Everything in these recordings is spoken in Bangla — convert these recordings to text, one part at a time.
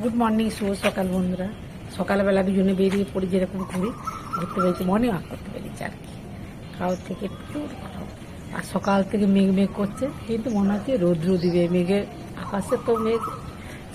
গুড মর্নিং, শুভ সকাল বন্ধুরা। সকালবেলা দুজনে বেরিয়ে পড়ি, যেরকম করি ঘুরতে বেরিয়েছি, মর্নিং ওয়াক করতে বেরিয়েছি আর কি। কারোর থেকে প্রচুর গরম, আর সকাল থেকে মেঘ মেঘ করছে, কিন্তু মনে হচ্ছে রৌদ্র দিবে। মেঘে আকাশে তো মেঘ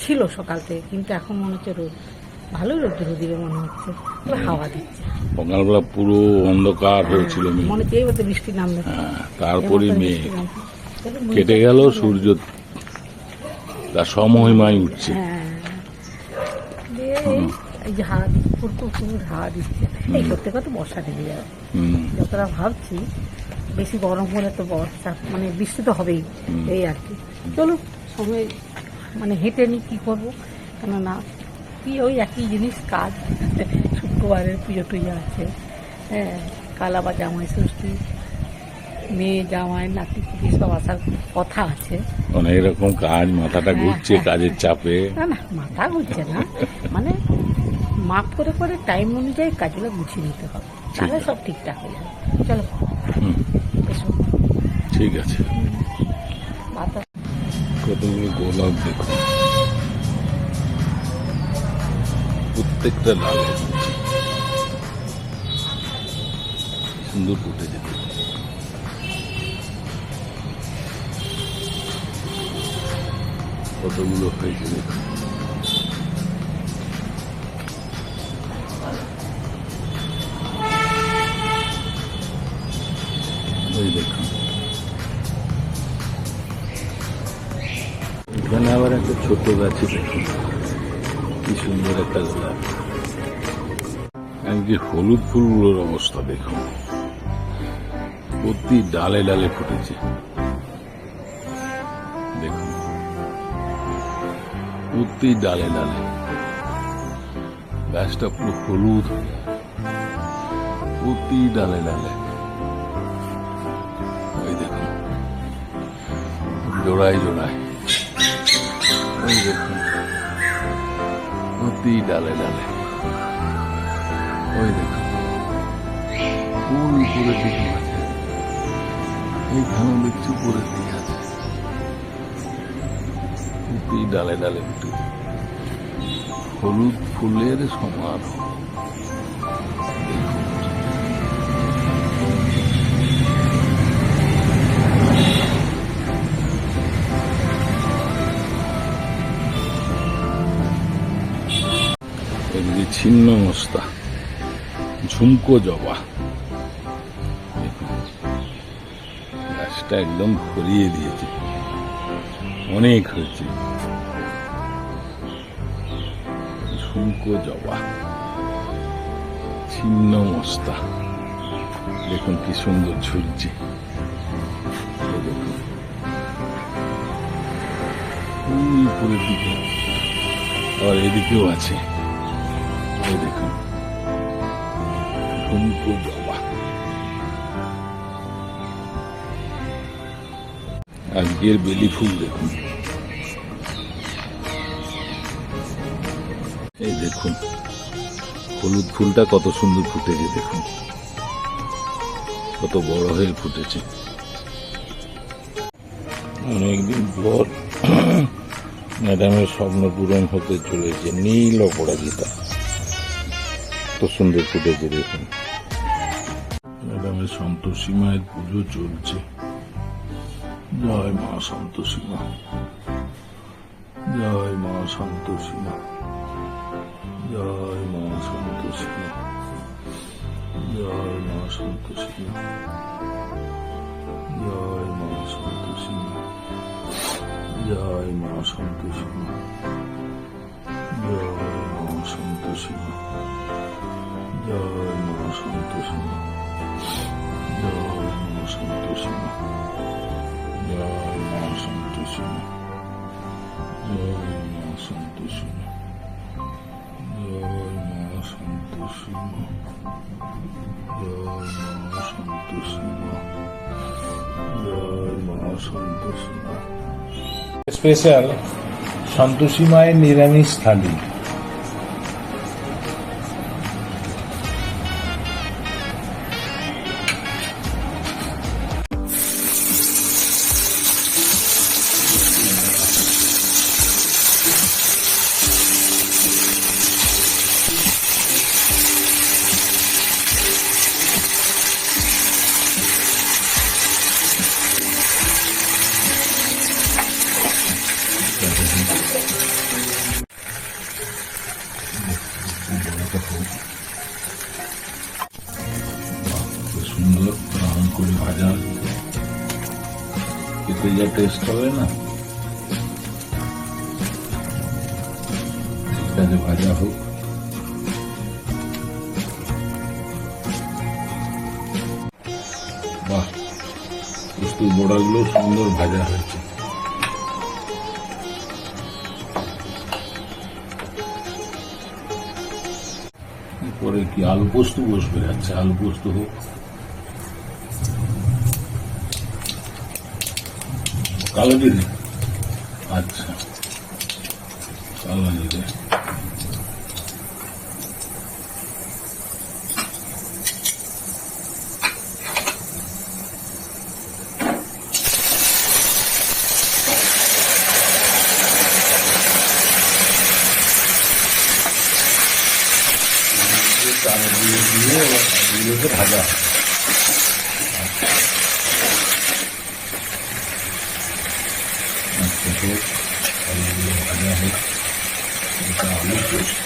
ছিল সকাল থেকে, কিন্তু এখন মনে হচ্ছে রোদ, ভালোই রৌদ্র দিবে মনে হচ্ছে। হাওয়া দিচ্ছে, সকালবেলা পুরো অন্ধকার হয়েছিল, মনে হচ্ছে এই বলতে বৃষ্টি নামবে, তারপরে মেঘ কেটে গেল, সূর্য তার সমহিমায় উঠছে। এই যে হাওয়া প্রচুর হাওয়া দিচ্ছে, এই করতে করতে বর্ষা ঢেকে যাবে। যতটা ভাবছি বেশি গরম হলে তো বর্ষা মানে বৃষ্টি তো হবেই, এই আর কি। চলো সময় মানে হেঁটে নি, কী করবো, কেননা কি ওই একই জিনিস কাজ। শুক্রবারের পুজো টুজো আছে, হ্যাঁ, কাল আবার জামাই ষষ্ঠী, মেয়ে জামাই নাতি পুতি সব আসার কথা আছে। অনেক রকম কাজ, মাথাটা ঘুরছে কাজের চাপে। না না, মাথা ঘুরছে না, মানে মাপ করে করে টাইম অনুযায়ী কাজগুলো গুছিয়ে নিতে হবে, তাহলে সব ঠিকঠাক হয়ে যাবে। চলো এসো, ঠিক আছে। কতগুলো গোলাপ দেখো, প্রত্যেকটা লাল সুন্দর ফুটেছে। কতগুলো হয়েছে দেখো, ওই দেখুন। এখানে আবার একটা ছোট গাছে দেখুন কি সুন্দর একটা গোলাপ। এমনকি হলুদ ফুলগুলোর অবস্থা দেখুন, প্রতি ডালে ডালে ফুটেছে দেখুন, প্রতি ডালে ডালে। গাছটা পুরো হলুদ, প্রতি ডালে ডালে। ওই দেখুন জোড়ায় জোড়ায়, ওই দেখুন প্রতি ডালে ডালে। ওই দেখুন ফুল উপরের দিকে আছে, এইখানেও দেখছি উপরের দিকে আছে, প্রতি ডালে ডালে ফুটেছে। হলুদ ফুলের সমারোহ। এদিকে ছিন্ন মস্তা, ঝুমকো জবা, গাছটা একদম ভরিয়ে দিয়েছে, অনেক হয়েছে। ঝুমকো জবা, ছিন্ন মস্তা, দেখুন কি সুন্দর ঝুলছে। দেখুন উপরের দিকে, আর এদিকেও আছে, এই দেখুন ঝুমকো জবা। আজকের বেলি ফুল দেখুন, এই দেখুন হলুদ ফুলটা কত সুন্দর ফুটেছে, দেখুন কত বড় হয়ে ফুটেছে। অনেকদিন পর ম্যাডামের স্বপ্ন পূরণ হতে চলেছে, নীল অপরাজিতা কত সুন্দর ফুটেছে দেখুন। ম্যাডামের সন্তোষী মায়ের পুজো চলছে। জয় মা সন্তোষী মা, জয় মা সন্তোষী মা, জয় মা সন্তোষী মা, জয় মা সন্তোষী মা, জয় মা সন্তোষী মা, জয় মা সন্তোষী মা, জয় মা সন্তোষী মা, জয় মা সন্তোষী মা, জয় মা সন্তোষী মা, জয় মা সন্তোষী মা, জয় মা সন্তোষী মা, জয় মা সন্তোষী মা, জয় মা সন্তোষী মা, জয় মা সন্তোষী মা। স্পেশাল সন্তোষী মায়ের নিরামিষ থালি। সুন্দর ব্রাউন করে ভাজা হচ্ছে। এতে যা টেস্ট হবে না, ঠিক আছে, ভাজা হোক। বাহ, পোস্তুর বড়াগুলো সুন্দর ভাজা হয়েছে। পরে কি আলু পোস্ত বসবে? আচ্ছা, আলু পোস্ত হোক। কালো জিরে, আচ্ছা, কালো জিরে। চাল দিয়ে এগুলোকে ভাজা হয়। আলুগুলো ভাজা হোক। এটা আলু পোস্ত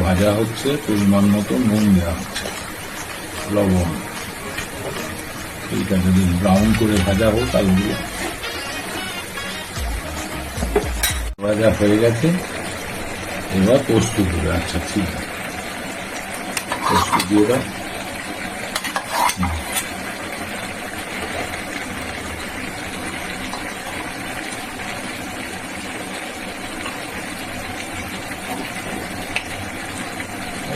ভাজা হচ্ছে, পরিমাণ মতো নুন দেওয়া হচ্ছে, লবণ। ঠিক আছে, ব্রাউন করে ভাজা হোক আলুগুলো। ভাজা হয়ে গেছে, এবার পোস্ত দেবে। আচ্ছা, ঠিক আছে, পোস্ত দিয়ে দাও।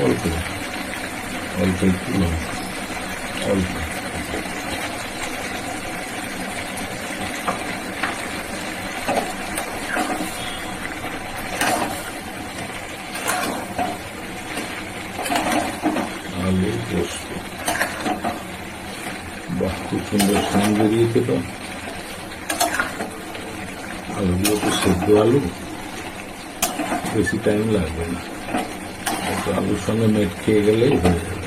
অল্প অল্প একটু লবণ, অল্প। আলু পোস্ত, বাহ, খুব সুন্দর স্নান বেরিয়েছে তো। আলুগুলো তো সেদ্ধ আলু, বেশি টাইম লাগবে না। আলুর সঙ্গে মেট খেয়ে গেলেই হয়ে যাবে।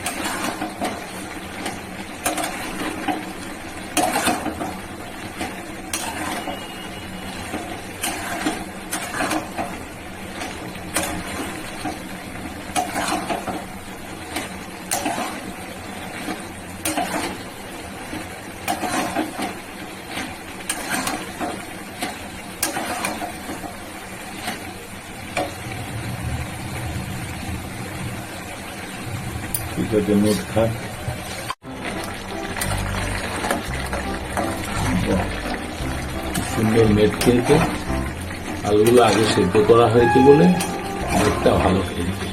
ঠিক আছে, নোট খাক। সুন্দর মেট খেয়েছে। আলুগুলো আগে সেদ্ধ করা হয়েছে বলে মেটটা ভালো খেয়েছে।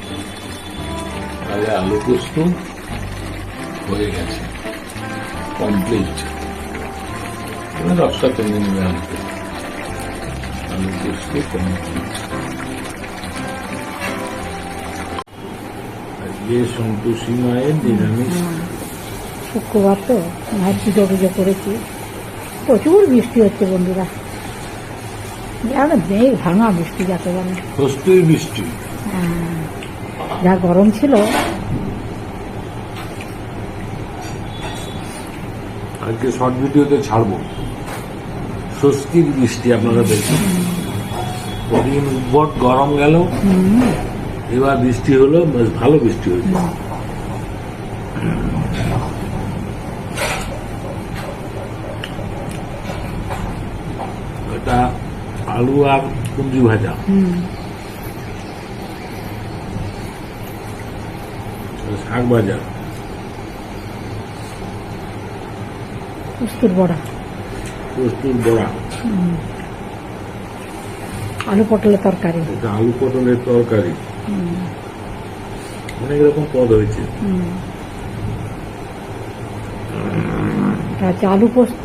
তাহলে আলু পোস্ত হয়ে গেছে, কমপ্লিট। রসটা টেনে নেবে আলুতে। আলু পোস্ত কমপ্লিট। আজকে সন্তোষী মায়ের নিরামিষ। শুক্রবার তো মায়ের পুজো পুজো করেছি। প্রচুর বৃষ্টি হচ্ছে বন্ধুরা, মেঘ ভাঙা বৃষ্টি যাতে বলে। স্বস্তির বৃষ্টি। যা গরম ছিল। আজকে শর্ট ভিডিওতে ছাড়বো স্বস্তির বৃষ্টি, আপনারা দেখুন। কদিন উদ্ভট গরম গেল, এবার বৃষ্টি হলো, বেশ ভালো বৃষ্টি হয়েছে। এটা আলু আর কুঞ্জি ভাজা, শাক ভাজা, পোস্তুর বড়া, পোস্তুর বড়া, আলু পটলের তরকারি। এটা আলু পটলের তরকারি। অনেক রকম পদ হয়েছে। আচ্ছা, আলু পোস্ত,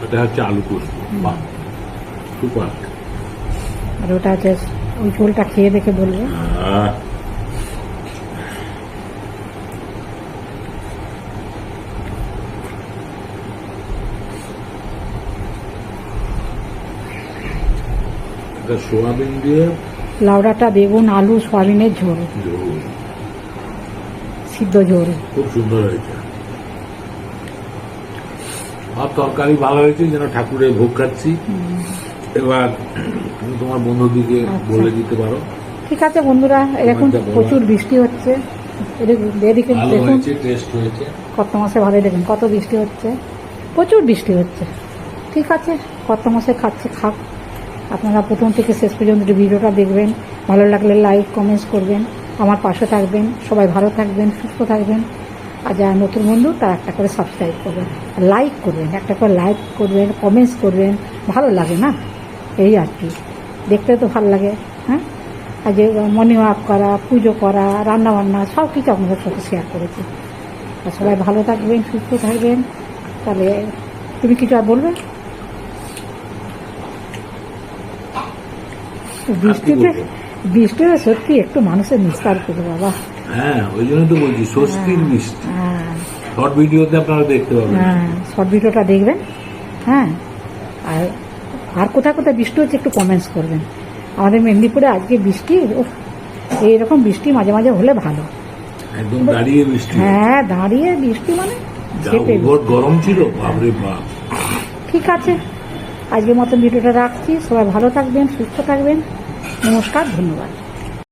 এটা হচ্ছে আলু পোস্ত। বাহ, সুপার। আর ওটা হচ্ছে ওই ঝোলটা খেয়ে দেখে বলবো। সোয়াবিন দিয়ে লাউডাটা, বেগুন, আলু, সোয়াবিনের ঝোল, সিদ্ধ ঝোল, খুব সুন্দর হয়েছে। আর তরকারি ভালো হয়েছে, যেন ঠাকুরের ভোগ খাচ্ছি। এবার তুমি তোমার বন্ধুদিকে বলে দিতে পারো। ঠিক আছে বন্ধুরা, এরকম প্রচুর বৃষ্টি হচ্ছে। এদিকে ভালো দেখুন হয়েছে, টেস্ট হয়েছে। কত মাসে ভালো, দেখুন কত বৃষ্টি হচ্ছে, প্রচুর বৃষ্টি হচ্ছে। ঠিক আছে, কত মাসে খাচ্ছে খাক। আপনারা প্রথম থেকে শেষ পর্যন্ত ভিডিওটা দেখবেন, ভালো লাগলে লাইক কমেন্টস করবেন, আমার পাশে থাকবেন। সবাই ভালো থাকবেন, সুস্থ থাকবেন। আর যারা নতুন বন্ধু তারা একটা করে সাবস্ক্রাইব করবেন, লাইক করবেন, একটা করে লাইক করবেন, কমেন্টস করবেন। ভালো লাগে না, এই আর কি, দেখতে তো ভালো লাগে। হ্যাঁ, আর যে মর্নিং ওয়াক করা, পুজো করা, রান্না বান্না সব কিছু আপনাদের সাথে শেয়ার করেছি। আর সবাই ভালো থাকবেন, সুস্থ থাকবেন। তাহলে তুমি কিছু আর বলবে? বৃষ্টিতে সত্যি একটু মানুষের নিস্তার করে বাবা। হ্যাঁ, ওই জন্য তো বলছি স্বস্তির বৃষ্টি। হ্যাঁ শর্ট ভিডিওতে আপনারা দেখতে পাবেন। হ্যাঁ, শর্ট ভিডিওটা দেখবেন। হ্যাঁ, আর কোথায় কোথায় বৃষ্টি হচ্ছে একটু কমেন্টস করবেন। আমাদের মেদিনীপুরে আজকে বৃষ্টি, এইরকম বৃষ্টি মাঝে মাঝে হলে ভালো। একদম দাঁড়িয়ে বৃষ্টি। হ্যাঁ, দাঁড়িয়ে বৃষ্টি মানে যা ঝেঁপে উগর গরম ছিল, বাপরে বাপ। ঠিক আছে, আজকের মতন ভিডিওটা রাখছি। সবাই ভালো থাকবেন, সুস্থ থাকবেন। নমস্কার, ধন্যবাদ।